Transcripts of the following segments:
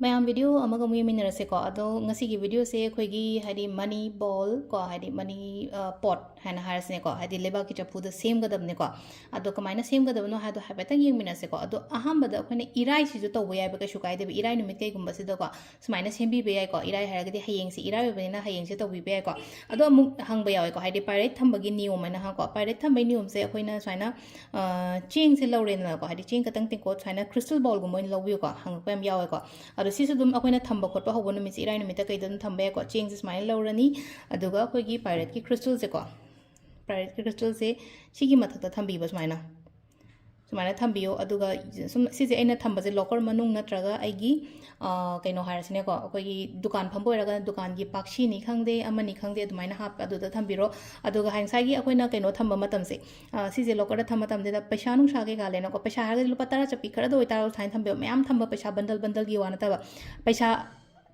ꯃꯌꯥꯝ ꯚꯤꯗꯤꯑꯣ ꯑꯃꯒ ꯑꯃꯨꯛ ꯌꯦꯡꯃꯤꯟꯅꯔꯁꯦꯀꯣ ꯑꯗꯣ ꯉꯁꯤꯒꯤ ꯚꯤꯗꯤꯑꯣꯁꯦ ꯑꯩꯈꯣꯏꯒꯤ ꯍꯥꯏꯗꯤ ꯃꯅꯤ ꯕꯣꯜ ꯀꯣ ꯍꯥꯏꯗꯤ ꯃꯅꯤ ꯄꯣꯠ ꯍꯥꯏꯅ ꯍꯥꯏꯔꯁꯤꯅꯦꯀꯣ ꯍꯥꯏꯗꯤ ꯂꯩꯕꯥꯛꯀꯤ ꯆꯐꯨꯗ ꯁꯦꯝꯒꯗꯕꯅꯦꯀꯣ ꯑꯗꯣ ꯀꯃꯥꯏꯅ ꯁꯦꯝꯒꯗꯕꯅꯣ ꯍꯥꯏꯗꯣ ꯍꯥꯏꯐꯦꯠꯇꯪ ꯌꯦꯡꯃꯤꯟꯅꯁꯦꯀꯣ ꯑꯗꯣ ꯑꯍꯥꯟꯕꯗ ꯑꯩꯈꯣꯏꯅ ꯏꯔꯥꯏꯁꯤꯁꯨ ꯇꯧꯕ ꯌꯥꯏꯕ ꯀꯩꯁꯨ ꯀꯥꯏꯗꯦꯕ ꯏꯔꯥꯏ ꯅꯨꯃꯤꯠ ꯀꯩꯒꯨꯝꯕꯁꯤꯗꯀꯣ ꯁꯨꯃꯥꯏꯅ ꯁꯦꯝꯕꯤꯕ ꯌꯥꯏꯀꯣ ꯏꯔꯥꯏ ꯍꯥꯏꯔꯒꯗꯤ ꯍꯌꯦꯡꯁꯤ ꯏꯔꯥꯏ ꯑꯣꯏꯕꯅꯤ나 ꯍꯌꯦꯡꯁꯦ ꯇꯧꯕꯤꯕ ꯌꯥꯏꯀꯣ ꯑꯗꯣ ꯑꯃꯨꯛ ꯍꯪꯕ ꯌꯥꯎꯋꯦꯀꯣ ꯍꯥꯏꯗꯤ ꯄꯥꯏꯔꯦꯠ ꯊꯝꯕꯒꯤ ꯅꯤꯌꯣꯝ ꯍꯥꯏꯅ ꯍꯪꯀꯣ ꯄꯥꯏꯔꯦꯠ ꯊꯝꯕꯒꯤ ꯅꯤꯌꯣꯝꯁꯦ ꯑꯩꯈꯣꯏꯅ ꯁꯨꯃꯥꯏꯅ ꯆꯦꯡꯁꯦ ꯂꯧꯔꯦꯗꯅꯀꯣ ꯍꯥꯏꯗꯤ ꯆꯦꯡ ꯈꯛꯇꯪ ꯇꯦꯡꯀꯣꯠ ꯁꯨꯃꯥꯏꯅ crystal ꯕꯥꯎꯜꯒꯨꯝꯕ ꯑꯣꯏꯅ ꯂꯧꯕꯤꯌꯨꯀꯣ ꯍꯪꯉꯛꯄ ꯌꯥꯝ ꯌꯥꯎꯋꯦꯀꯣ ꯑꯗꯣ ꯁꯤꯁꯨ ꯑꯗꯨꯝ ꯑꯩꯈꯣꯏꯅ ꯊꯝꯕ ꯈꯣꯠꯄ ꯍꯧꯕ ꯅꯨꯃꯤꯠꯁꯦ ꯏꯔꯥꯏ ꯅꯨꯃꯤꯠꯇ ꯀꯩꯗ ꯑꯗꯨꯝ ꯊꯝꯕ ꯌꯥꯏꯀꯣ ꯆꯦꯡꯁꯦ ꯁꯨꯃꯥꯏꯅ ꯂꯧꯔꯅꯤ ꯑꯗꯨꯒ ꯑꯩꯈꯣꯏꯒꯤ ꯄꯥꯏꯔꯦꯠꯀꯤ crystalꯁꯦꯀꯣ ꯄꯥꯏꯔꯦꯠꯀꯤ crystalꯁꯦ ꯁꯤꯒꯤ ꯃꯊꯛꯇ ꯊꯝꯕꯤꯕ ꯁꯨꯃꯥꯏꯅ ꯊꯝꯕꯤꯌꯣ ꯑꯗꯨꯒ ꯁꯨꯝ ꯁꯤꯁꯦ ꯑꯩꯅ ꯊꯝꯕꯁꯦ ꯂꯣꯀꯔ ꯃꯅꯨꯡ ꯅꯠꯇ꯭ꯔꯒ ꯑꯩꯒꯤ ꯀꯩꯅꯣ ꯍꯥꯏꯔꯁꯤꯅꯦꯀꯣ ꯑꯩꯈꯣꯏꯒꯤ ꯗꯨꯀꯥꯟ ꯐꯝꯕ ꯑꯣꯏꯔꯒꯅ ꯗꯨꯀꯥꯟꯒꯤ ꯄꯥꯛꯁꯤꯅꯤ ꯈꯪꯗꯦ ꯑꯃꯅꯤ ꯈꯪꯗꯦ ꯑꯗꯨꯃꯥꯏꯅ ꯍꯥꯞꯄ ꯑꯗꯨꯗ ꯊꯝꯕꯤꯔꯣ ꯑꯗꯨꯒ ꯉꯁꯥꯏꯒꯤ ꯑꯩꯈꯣꯏꯅ ꯀꯩꯅꯣ ꯊꯝꯕ ꯃꯇꯝꯁꯦ ꯁꯤꯁꯦ ꯂꯣꯀꯔꯗ ꯊꯝꯕ ꯃꯇꯝꯁꯤꯗ ꯄꯩꯁꯥ ꯅꯨꯡꯁꯥ ꯀꯩꯀꯥ ꯂꯩꯅꯀꯣ ꯄꯩꯁꯥ ꯍꯥꯏꯔꯒꯗꯤ ꯂꯨꯄꯥ 10 ꯆꯞꯄꯤ ꯈꯔꯗ ꯑꯣꯏꯇꯥꯔꯒꯁꯨ ꯁꯨꯃꯥꯏꯅ ꯊꯝꯕꯤꯌꯣ ꯃꯌꯥꯝ ꯊꯝꯕ ꯄꯩꯁꯥ ꯕꯟꯗꯜ ꯕꯟꯗꯜꯒꯤ ꯋꯥ ꯅꯠꯇꯕ ꯄꯩꯁꯥ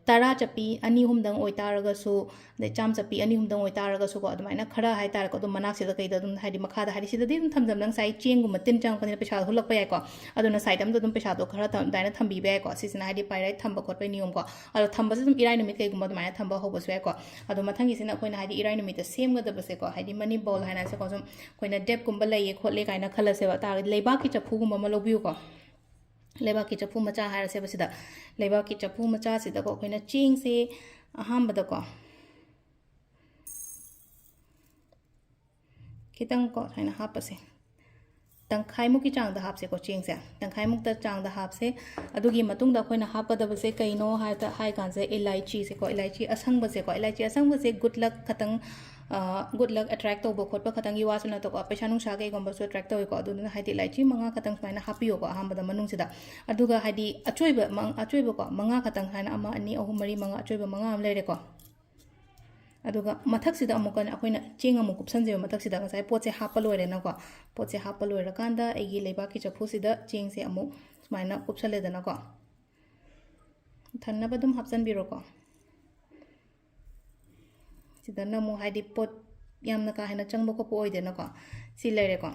10 ꯆꯞꯄꯤ 2-3ꯗꯪ ꯑꯣꯏꯇꯥꯔꯒꯁꯨ ꯑꯗꯩ 100 ꯆꯞꯄꯤ 2-3ꯗꯪ ꯑꯣꯏꯇꯥꯔꯒꯁꯨꯀꯣ ꯑꯗꯨꯃꯥꯏꯅ ꯈꯔ ꯍꯥꯏꯇꯥꯔꯦꯀꯣ ꯑꯗꯨꯝ ꯃꯅꯥꯛꯁꯤꯗ ꯀꯩꯗ ꯑꯗꯨꯝ ꯍꯥꯏꯗꯤ ꯃꯈꯥꯗ ꯍꯥꯏꯗꯤ ꯁꯤꯗꯗꯤ ꯑꯗꯨꯝ ꯊꯝꯖꯕ ꯉꯁꯥꯏ ꯆꯦꯡꯒꯨꯝꯕ ꯇꯤꯟ ꯆꯪꯉꯛꯄꯅꯤꯅ ꯄꯩꯁꯥꯗꯣ ꯍꯨꯜꯂꯛꯄ ꯌꯥꯏꯀꯣ ꯑꯗꯨꯅ ꯁꯥꯏꯠ ꯑꯃꯗ ꯑꯗꯨꯝ ꯄꯩꯁꯥꯗꯣ ꯈꯔ ꯑꯗꯨꯃꯥꯏꯅ ꯊꯝꯕꯤꯕ ꯌꯥꯏꯀꯣ ꯁꯤꯁꯤꯅ ꯍꯥꯏꯗꯤ ꯄꯥꯏꯔꯦꯠ ꯊꯝꯕ ꯈꯣꯠꯄꯒꯤ ꯅꯤꯌꯣꯝꯀꯣ ꯑꯗꯣ ꯊꯝꯕꯁꯦ ꯑꯗꯨꯝ ꯏꯔꯥꯏ ꯅꯨꯃꯤꯠ ꯀꯩꯒꯨꯝꯕ ꯑꯗꯨꯃꯥꯏꯅ ꯊꯝꯕ ꯍꯧꯕꯁꯨ ꯌꯥꯏꯀꯣ ꯑꯗꯣ ꯃꯊꯪꯒꯤꯁꯤꯅ ꯑꯩꯈꯣꯏꯅ ꯍꯥꯏꯗꯤ ꯏꯔꯥꯏ ꯅꯨꯃꯤꯠꯇ ꯁꯦꯝꯒꯗꯕꯁꯦꯀꯣ ꯍꯥꯏꯗꯤ ꯃꯅꯤ ꯕꯣꯜ ꯍꯥꯏꯅꯁꯦꯀꯣ ꯁꯨꯝ ꯑꯩꯈꯣꯏꯅ ꯗꯦꯞꯀꯨꯝꯕ ꯂꯩꯌꯦ ꯈꯣꯠꯂꯦ ꯀꯥꯏꯅ ꯈꯜꯂꯁꯦꯕ ꯇꯥꯔꯒꯗꯤ ꯂꯩꯕꯥꯛꯀꯤ ꯆꯐꯨꯒꯨꯝꯕ ꯑꯃ ꯂꯧꯕꯤꯌꯨꯀꯣ ꯂꯩꯕꯥꯛꯀꯤ ꯆꯐꯨ ꯃꯆꯥ ꯍꯥꯏꯔꯁꯦꯕ ꯁꯤꯗ ꯂꯩꯕꯥꯛꯀꯤ ꯆꯐꯨ ꯃꯆꯥꯁꯤꯗꯀꯣ ꯑꯩꯈꯣꯏꯅ ꯆꯦꯡꯁꯦ ꯑꯍꯥꯟꯕꯗꯀꯣ ꯈꯤꯇꯪꯀꯣ ꯁꯨꯃꯥꯏꯅ ꯍꯥꯞꯄꯁꯦ ꯇꯪꯈꯥꯏꯃꯨꯛꯀꯤ ꯆꯥꯡꯗ ꯍꯥꯞꯁꯦꯀꯣ ꯆꯦꯡꯁꯦ ꯇꯪꯈꯥꯏꯃꯨꯛꯇ ꯆꯥꯡꯗ ꯍꯥꯞꯁꯦ ꯑꯗꯨꯒꯤ ꯃꯇꯨꯡꯗ ꯑꯩꯈꯣꯏꯅ ꯍꯥꯞꯀꯗꯕꯁꯦ ꯀꯩꯅꯣ ꯍꯥꯏ ꯀꯥꯟꯁꯦ ꯏꯂꯥꯏꯆꯤꯁꯦꯀꯣ ꯏꯂꯥꯏꯆꯤ ꯑꯁꯪꯕꯁꯦꯀꯣ ꯏꯂꯥꯏꯆꯤ ꯑꯁꯪꯕꯁꯦ ꯒꯨꯗ ꯂꯛ ꯈꯇꯪ ꯒꯨꯗ ꯂꯛ ꯑꯦꯇ꯭ꯔꯦꯛ ꯇꯧꯕ ꯈꯣꯠꯄ ꯈꯇꯪꯒꯤ ꯋꯥꯁꯨ ꯅꯠꯇꯀꯣ ꯄꯩꯁꯥ ꯅꯨꯡꯁꯥ ꯀꯩꯒꯨꯝꯕꯁꯨ ꯑꯦꯇ꯭ꯔꯦꯛ ꯇꯧꯋꯤꯀꯣ ꯑꯗꯨꯗꯨꯅ ꯍꯥꯏꯗꯤ ꯏꯂꯥꯏꯆꯤ 5 ꯈꯇꯪ ꯁꯨꯃꯥꯏꯅ ꯍꯥꯞꯄꯤꯌꯣꯀꯣ ꯑꯍꯥꯟꯕꯗ ꯃꯅꯨꯡꯁꯤꯗ ꯑꯗꯨꯒ ꯍꯥꯏꯗꯤ ꯑꯆꯣꯏꯕꯀꯣ 5 ꯈꯇꯪ ꯍꯥꯏꯅ 1 2 3 4 5 ꯑꯆꯣꯏꯕ 5 ꯑꯃ ꯂꯩꯔꯦꯀꯣ ꯑꯗꯨꯒ ꯃꯊꯛꯁꯤꯗ ꯑꯃꯨꯛꯀ ꯑꯩꯈꯣꯏꯅ ꯆꯦꯡ ꯑꯃꯨꯛ ꯀꯨꯞꯁꯟꯖꯦꯕ ꯃꯊꯛꯁꯤꯗ ꯉꯁꯥꯏ ꯄꯣꯠꯁꯦ ꯍꯥꯞꯄ ꯂꯣꯏꯔꯦꯅꯀꯣ ꯄꯣꯠꯁꯦ ꯍꯥꯞꯄ ꯂꯣꯏꯔꯀꯥꯟꯗ ꯑꯩꯒꯤ ꯂꯩꯕꯥꯛꯀꯤ ꯆꯐꯨꯁꯤꯗ ꯆꯦꯡꯁꯦ ꯑꯃꯨꯛ ꯁꯨꯃꯥꯏꯅ ꯀꯨꯞꯁꯜꯂꯦꯗꯅꯀꯣ ꯊꯟꯅꯕ ꯑꯗꯨꯝ ꯍꯥꯞꯆꯟꯕꯤꯔꯣꯀꯣ ꯁꯤꯗꯅ ꯑꯃꯨꯛ ꯍꯥꯏꯗꯤ ꯄꯣꯠ ꯌꯥꯝꯅ ꯀꯥ ꯍꯦꯟꯅ ꯆꯪꯕ ꯈꯣꯠꯄ ꯑꯣꯏꯗꯦꯅꯀꯣ ꯁꯤ ꯂꯩꯔꯦꯀꯣ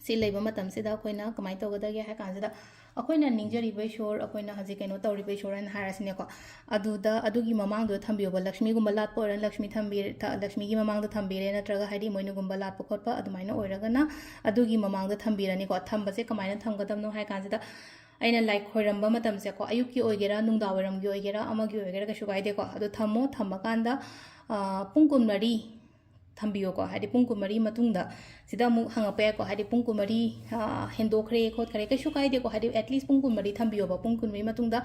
ꯁꯤ ꯂꯩꯕ ꯃꯇꯝꯁꯤꯗ ꯑꯩꯈꯣꯏꯅ ꯀꯃꯥꯏꯅ ꯇꯧꯒꯗꯒꯦ ꯍꯥꯏ ꯀꯥꯟꯁꯤꯗ ꯑꯩꯈꯣꯏꯅ ꯅꯤꯡꯖꯔꯤꯕ ꯏꯁꯣꯔ ꯑꯩꯈꯣꯏꯅ ꯍꯧꯖꯤꯛ ꯀꯩꯅꯣ ꯇꯧꯔꯤꯕ ꯏꯁꯣꯔ ꯍꯥꯏꯅ ꯍꯥꯏꯔꯁꯤꯅꯦꯀꯣ ꯑꯗꯨꯒꯤ ꯃꯃꯥꯡꯗꯨꯗ ꯊꯝꯕꯤꯌꯣꯕ ꯂꯛꯁꯃꯤꯒꯨꯝꯕ ꯂꯥꯠꯄ ꯑꯣꯏꯔꯒꯅ ꯂꯛꯁꯃꯤꯒꯤ ꯃꯃꯥꯡꯗ ꯊꯝꯕꯤꯔꯦ ꯅꯠꯇ꯭ꯔꯒ ꯍꯥꯏꯗꯤ ꯃꯣꯏꯅꯒꯨꯝꯕ ꯂꯥꯠꯄ ꯈꯣꯠꯄ ꯑꯗꯨꯃꯥꯏꯅ ꯑꯣꯏꯔꯒꯅ ꯑꯗꯨꯒꯤ ꯃꯃꯥꯡꯗ ꯊꯝꯕꯤꯔꯅꯤꯀꯣ ꯊꯝꯕꯁꯦ ꯀꯃꯥꯏꯅ ꯊꯝꯒꯗꯕꯅꯣ ꯍꯥꯏ ꯀꯥꯟꯁꯤꯗ ꯑꯩꯅ ꯂꯥꯏ ꯈꯣꯏꯔꯝꯕ ꯃꯇꯝꯁꯦꯀꯣ ꯑꯌꯨꯛꯀꯤ ꯑꯣꯏꯒꯦꯔꯥ ꯅꯨꯡꯗꯥꯡꯋꯥꯏꯔꯝꯒꯤ ꯑꯣꯏꯒꯦꯔꯥ ꯑꯃꯒꯤ ꯑꯣꯏꯒꯦꯔꯥ ꯀꯩꯁꯨ ꯀꯥꯏꯗꯦꯀꯣ ꯑꯗꯣ ꯊꯝꯃꯀꯥꯟꯗ ꯄꯨꯡ 24 ꯊꯝꯕꯤꯌꯣꯀꯣ ꯍꯥꯏꯗꯤ ꯄꯨꯡ 24 ꯃꯇꯨꯡꯗ ꯁꯤꯗ ꯑꯃꯨꯛ ꯍꯪꯉꯛꯄ ꯌꯥꯏꯀꯣ ꯍꯥꯏꯗꯤ ꯄꯨꯡ 24 ꯍꯦꯟꯗꯣꯛꯈ꯭ꯔꯦ ꯈꯣꯠꯈ꯭ꯔꯦ ꯀꯩꯁꯨ ꯀꯥꯏꯗꯦꯀꯣ ꯍꯥꯏꯗꯤ ꯑꯦꯠꯂꯤꯁ ꯄꯨꯡ 24 ꯊꯝꯕꯤꯌꯣꯕ ꯄꯨꯡ 24 ꯃꯇꯨꯡꯗ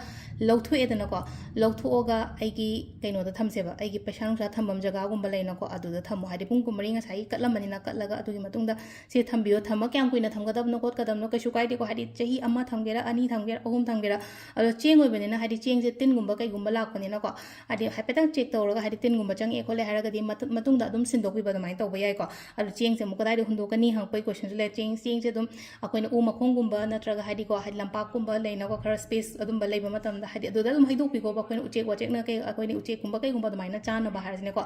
ꯂꯧꯊꯣꯛꯑꯦꯗꯅꯀꯣ ꯂꯧꯊꯣꯛꯑꯒ ꯑꯩꯒꯤ ꯀꯩꯅꯣꯗ ꯊꯝꯁꯦꯕ ꯑꯩꯒꯤ ꯄꯩꯁꯥ ꯅꯨꯡꯁꯥ ꯊꯝꯐꯝ ꯖꯒꯥꯒꯨꯝꯕ ꯂꯩꯅꯀꯣ ꯑꯗꯨꯗ ꯊꯝꯃꯣ ꯍꯥꯏꯗꯤ ꯄꯨꯡ 24 ꯉꯁꯥꯏꯒꯤ ꯀꯠꯂꯝꯕꯅꯤꯅ ꯀꯠꯂꯒ ꯑꯗꯨꯒꯤ ꯃꯇꯨꯡꯗ ꯁꯤ ꯊꯝꯕꯤꯌꯣ ꯊꯝꯃ ꯀꯌꯥꯝ ꯀꯨꯏꯅ ꯊꯝꯒꯗꯕꯅꯣ ꯈꯣꯠꯀꯗꯕꯅꯣ ꯀꯩꯁꯨ ꯀꯥꯏꯗꯦꯀꯣ ꯍꯥꯏꯗꯤ ꯆꯍꯤ 1 ꯊꯝꯒꯦꯔꯥ 2 ꯊꯝꯒꯦꯔꯥ 3 ꯊꯝꯒꯦꯔꯥ ꯑꯗꯣ ꯆꯦꯡ ꯑꯣꯏꯕꯅꯤꯅ ꯍꯥꯏꯗꯤ ꯆꯦꯡꯁꯦ ꯇꯤꯟꯒꯨꯝꯕ ꯀꯩꯒꯨꯝꯕ ꯂꯥꯛꯄꯅꯤꯅꯀꯣ ꯍꯥꯏꯗꯤ ꯍꯥꯏꯐꯦꯠꯇꯪ ꯆꯦꯛ ꯇꯧꯔꯒ ꯍꯥꯏꯗꯤ ꯇꯤꯟꯒꯨꯝꯕ ꯆꯪꯉꯛꯑꯦ ꯈꯣꯠꯂꯦ ꯍꯥꯏꯔꯒꯗꯤ ꯃꯇꯨꯡꯗ ꯑꯗꯨꯝ ꯁꯤꯟꯗꯣꯛꯄꯤꯕ ꯑꯗꯨꯃꯥꯏꯅ ꯇꯧꯕ ꯌꯥꯏꯀꯣ ꯑꯗꯣ ꯆꯦꯡꯁꯦ ꯑꯃꯨꯛ ꯀꯗꯥꯏꯗ ꯍꯨꯟꯗꯣꯛꯀꯅꯤ ꯍꯪꯉꯛꯄꯒꯤ ꯀꯣꯏꯁꯟꯁꯨ ꯂꯩ ꯆꯦꯡꯁꯦ ꯑꯗꯨꯝ ꯑꯩꯈꯣꯏꯅ ꯎ ꯃꯈꯣꯡꯒꯨꯝꯕ ꯅꯠꯇ꯭ꯔꯒ ꯍꯥꯏꯗꯤꯀꯣ ꯍꯥꯏꯗꯤ ꯂꯝꯄꯥꯛꯀꯨꯝꯕ ꯂꯩꯅꯀꯣ ꯈꯔ ꯁ꯭ꯄꯦꯁ ꯑꯗꯨꯝꯕ ꯂꯩꯕ ꯃꯇꯝꯗ ꯍꯥꯏꯗꯤ ꯑꯗꯨꯗ ꯑꯗꯨꯝ ꯍꯩꯗꯣꯛꯄꯤꯈꯣꯕ ꯑꯩꯈꯣꯏꯅ ꯎꯆꯦꯛ ꯋꯥꯆꯦꯛꯅ ꯑꯩꯈꯣꯏꯅ ꯎꯆꯦꯛꯀꯨꯝꯕ ꯀꯩꯒꯨꯝꯕ ꯑꯗꯨꯃꯥꯏꯅ ꯆꯥꯅꯕ ꯍꯥꯏꯔꯁꯤꯅꯦꯀꯣ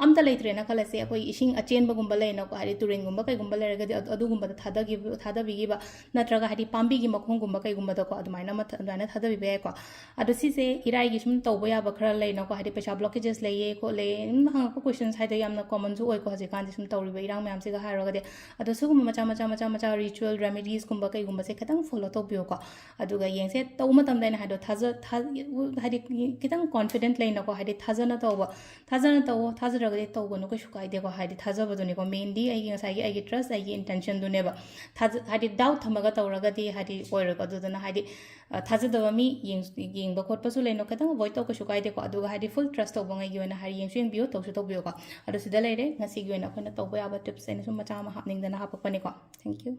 ꯑꯝꯇ ꯂꯩꯇ꯭ꯔꯦꯅ ꯈꯜꯂꯁꯦ ꯑꯩꯈꯣꯏ ꯏꯁꯤꯡ ꯑꯆꯦꯟꯕꯒꯨꯝꯕ ꯂꯩꯅꯀꯣ ꯍꯥꯏꯗꯤ ꯇꯨꯔꯦꯟꯒꯨꯝꯕ ꯀꯩꯒꯨꯝꯕ ꯂꯩꯔꯒꯗꯤ ꯑꯗꯨꯒꯨꯝꯕꯗ ꯊꯥꯗꯕꯤꯈꯤꯕ ꯅꯠꯇ꯭ꯔꯒ ꯍꯥꯏꯗꯤ ꯄꯥꯝꯕꯤꯒꯤ ꯃꯈꯣꯡꯒꯨꯝꯕ ꯀꯩꯒꯨꯝꯕꯗꯀꯣ ꯑꯗꯨꯃꯥꯏꯅ ꯊꯥꯗꯕꯤꯕ ꯌꯥꯏꯀꯣ ꯑꯗꯣ ꯁꯤꯁꯦ ꯏꯔꯥꯏꯒꯤ ꯁꯨꯝ ꯇꯧꯕ ꯌꯥꯕ ꯈꯔ ꯂꯩꯅꯀꯣ ꯍꯥꯏꯗꯤ ꯄꯩꯁꯥ ꯕ꯭ꯂꯣꯀꯦꯖꯦꯁ ꯂꯩꯌꯦ ꯈꯣꯠꯂꯦ ꯑꯗꯨꯝ ꯍꯪꯉꯛꯄ ꯀꯣꯏꯁꯟꯁ ꯍꯥꯏꯗꯤ ꯌꯥꯝꯅ ꯀꯣꯃꯟꯁꯨ ꯑꯣꯏꯀꯣ ꯍꯧꯖꯤꯛꯀꯥꯟꯗꯤ ꯁꯨꯝ ꯇꯧꯔꯤꯕ ꯏꯔꯥꯡ ꯃꯌꯥꯝꯁꯤꯒ ꯍꯥꯏꯔꯒꯗꯤ ꯑꯗꯣ ꯁꯤꯒꯨꯝꯕ ꯃꯆꯥ ꯔꯤꯆꯨꯋꯦꯜ ꯔꯦꯃꯤꯗꯤꯁꯀꯨꯝꯕ ꯀꯩꯒꯨꯝꯕꯁꯦ ꯈꯤꯇꯪ ꯐꯣꯂꯣ ꯇꯧꯕꯤꯌꯨꯀꯣ ꯑꯗꯨꯒ ꯌꯦꯡꯁꯦ ꯇꯧꯕ ꯃꯇꯝꯗ ꯑꯩꯅ ꯍꯥꯏꯗꯣ ꯍꯥꯏꯗꯤ ꯈꯤꯇꯪ ꯀꯣꯟꯐꯤꯗꯦꯟꯠ ꯂꯩꯅꯀꯣ ꯍꯥꯏꯗꯤ ꯊꯥꯖꯅ ꯇꯧꯋꯣ ꯊꯥꯖꯗ꯭ꯔꯒꯗꯤ ꯇꯧꯒꯅꯨ ꯀꯩꯁꯨ ꯀꯥꯏꯗꯦꯀꯣ ꯍꯥꯏꯗꯤ ꯊꯥꯖꯕꯗꯨꯅꯤꯀꯣ ꯃꯦꯟꯂꯤ ꯑꯩꯒꯤ ꯇ꯭ꯔꯁ ꯑꯩꯒꯤ ꯏꯟꯇꯦꯟꯁꯟꯗꯨꯅꯦꯕ ꯍꯥꯏꯗꯤ ꯗꯥꯎꯠ ꯊꯝꯃꯒ ꯇꯧꯔꯒꯗꯤ ꯍꯥꯏꯗꯤ ꯑꯣꯏꯔꯣꯏꯀꯣ ꯑꯗꯨꯗꯨꯅ ꯍꯥꯏꯗꯤ ꯊꯥꯖꯗꯕ ꯃꯤ ꯌꯦꯡꯕ ꯈꯣꯠꯄꯁꯨ ꯂꯩꯅꯣ ꯈꯤꯇꯪ ꯑꯦꯚꯣꯏꯗ ꯇꯧ ꯀꯩꯁꯨ ꯀꯥꯏꯗꯦꯀꯣ ꯑꯗꯨꯒ ꯍꯥꯏꯗꯤ ꯐꯨꯜ ꯇ꯭ꯔꯁ ꯇꯧꯕꯉꯩꯒꯤ ꯑꯣꯏꯅ ꯍꯥꯏꯗꯤ ꯌꯦꯡꯁꯨ ꯌꯦꯡꯕꯤꯌꯣ ꯇꯧꯁꯨ ꯇꯧꯕꯤꯌꯣꯀꯣ ꯑꯗꯣ ꯁꯤꯗ ꯂꯩꯔꯦ ꯉꯁꯤꯒꯤ ꯑꯣꯏꯅ ꯑꯩꯈꯣꯏꯅ ꯇꯧꯕ ꯌꯥꯕ ꯇꯤꯞꯁ ꯑꯩꯅ ꯁꯨꯝ ꯃꯆꯥ ꯑꯃ ꯍꯥꯞꯅꯤꯡꯗꯅ ꯍꯥꯞꯄꯛꯄꯅꯤꯀꯣ ꯊꯦꯡꯛ ꯌꯨ